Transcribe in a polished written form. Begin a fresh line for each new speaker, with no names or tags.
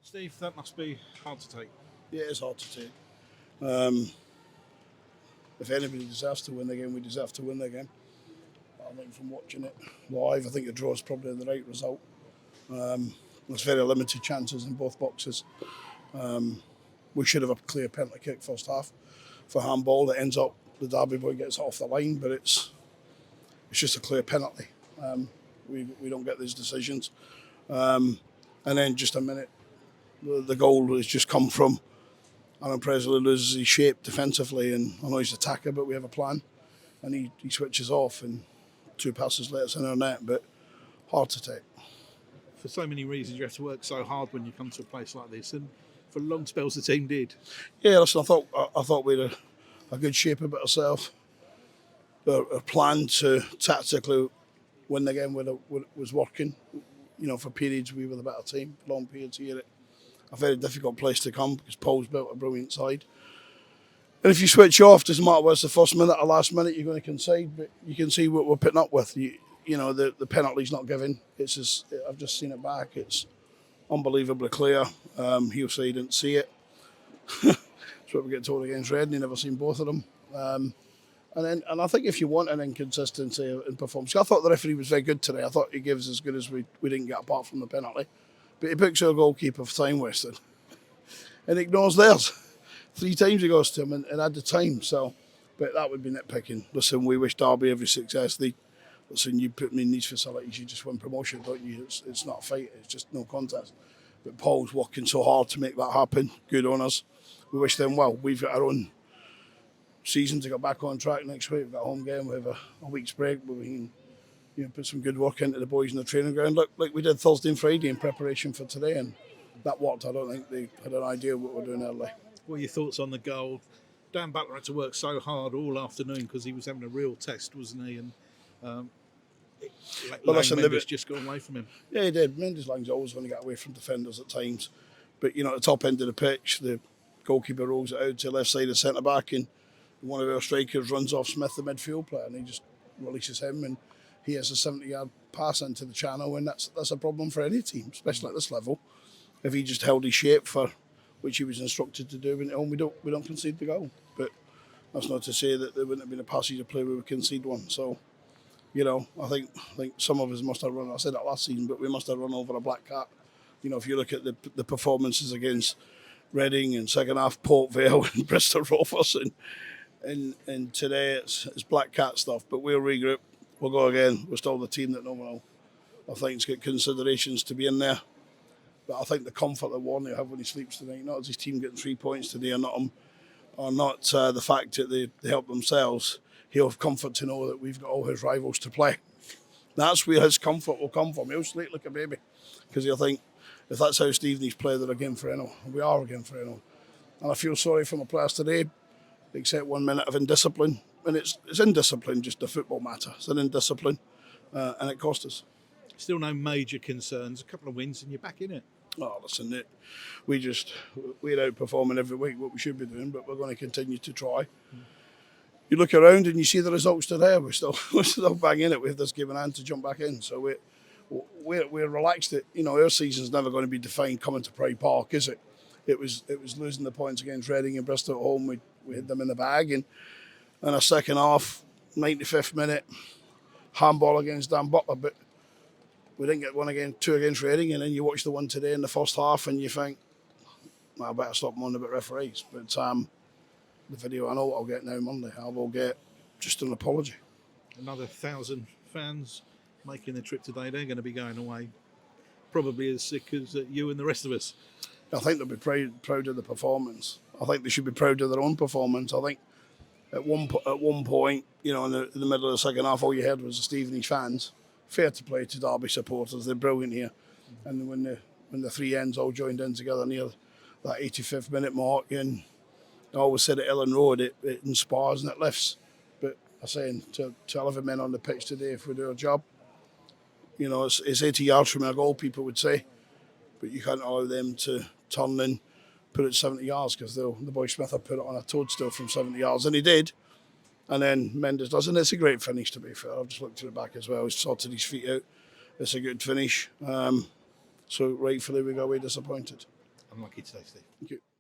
Steve, that must be hard to take.
Yeah, it's hard to take. Um, if anybody deserves to win the game, we deserve to win the game. I think from watching it live, I think a draw is probably the right result. There's very limited chances in both boxes. We should have a clear penalty kick first half for handball that ends up the Derby boy gets off the line, but it's just a clear penalty. We don't get these decisions. And then just a minute, the goal has just come from Aaron Presley loses his shape defensively, and I know he's an attacker, but we have a plan, and he switches off, and two passes let us in our net, but hard to take.
For so many reasons, you have to work so hard when you come to a place like this, and for long spells the team did.
Yeah, listen, I thought we had a good shape about ourselves. A plan to tactically win the game was working. You know, for periods we were the better team. Long periods here, a very difficult place to come because Paul's built a brilliant side. And if you switch off, doesn't matter whether it's the first minute or last minute, you're going to concede. But you can see what we're putting up with. You know, the penalty's not given. It's just, I've just seen it back. It's unbelievably clear. He'll say he didn't see it. That's what we get told against Reading. He never seen both of them. And I think if you want an inconsistency in performance, I thought the referee was very good today. I thought he gives as good as we didn't get apart from the penalty. But he picks our goalkeeper for time wasted and ignores theirs. 3 times he goes to him and had the time. So, but that would be nitpicking. Listen, we wish Derby every success. Listen, you put me in these facilities, you just win promotion, don't you? It's not a fight, it's just no contest. But Paul's working so hard to make that happen. Good on us. We wish them well. We've got our own season to get back on track next week. We've got a home game. We have a week's break, but we can put some good work into the boys in the training ground. Look, like we did Thursday and Friday in preparation for today, and that worked. I don't think they had an idea what we're doing early.
What are your thoughts on the goal? Dan Butler had to work so hard all afternoon because he was having a real test, wasn't he? And Mendes just got away from him.
Yeah, he did. Mendes Lang's always going to get away from defenders at times. But, at the top end of the pitch, the goalkeeper rolls it out to the left side of centre back, and one of our strikers runs off Smith, the midfield player, and he just releases him, and he has a 70-yard pass into the channel, and that's a problem for any team, especially at this level. If he just held his shape for which he was instructed to do, and we don't concede the goal. But that's not to say that there wouldn't have been a passage of play where we concede one. So, I think some of us must have run. I said that last season, but we must have run over a black cat. If you look at the performances against Reading and second half Port Vale and Bristol Rovers, and today it's black cat stuff. But we'll regroup. We'll go again. We're still the team that no one I think's got considerations to be in there. But I think the comfort that Warney will have when he sleeps tonight, not as his team getting 3 points today, or not the fact that they help themselves. He'll have comfort to know that we've got all his rivals to play. That's where his comfort will come from. He'll sleep like a baby because he'll think, if that's how Stevenage play, they're again for Enno. We are again for Enno. And I feel sorry for my players today, except 1 minute of indiscipline. And it's indiscipline, just a football matter. It's an indiscipline, and it cost us.
Still no major concerns. A couple of wins and you're back in it.
Oh, listen, we're outperforming every week what we should be doing, but we're going to continue to try. You look around and you see the results today. We're still bang in it. We have this game in hand to jump back in, so we're relaxed. That our season's never going to be defined coming to Pride Park, is it? It was losing the points against Reading and Bristol at home. We had them in the bag, and a second half, 95th minute, handball against Dan Butler, but we didn't get two against Reading, and then you watch the one today in the first half and you think, well, I better stop moaning about referees. But the video I know what I'll get now Monday, I will get just an apology.
Another 1,000 fans making the trip today. They're going to be going away probably as sick as you and the rest of us.
I think they'll be proud of the performance. I think they should be proud of their own performance. I think at one point, in the middle of the second half, all you heard was the Stevenage fans. Fair to play to Derby supporters, they're brilliant here. And when the three ends all joined in together near that 85th minute mark, and I always said at Ellen Road, it inspires and it lifts. But I'm saying to 11 men on the pitch today, if we do our job, it's 80 yards from our goal, people would say, but you can't allow them to turn and put it 70 yards because the boy Smith had put it on a toadstool from 70 yards, and he did. And then Mendes does, and it's a great finish, to be fair. I've just looked at it back as well. He's sorted his feet out. It's a good finish. So rightfully we go away disappointed.
unlucky today, Steve.
Thank you.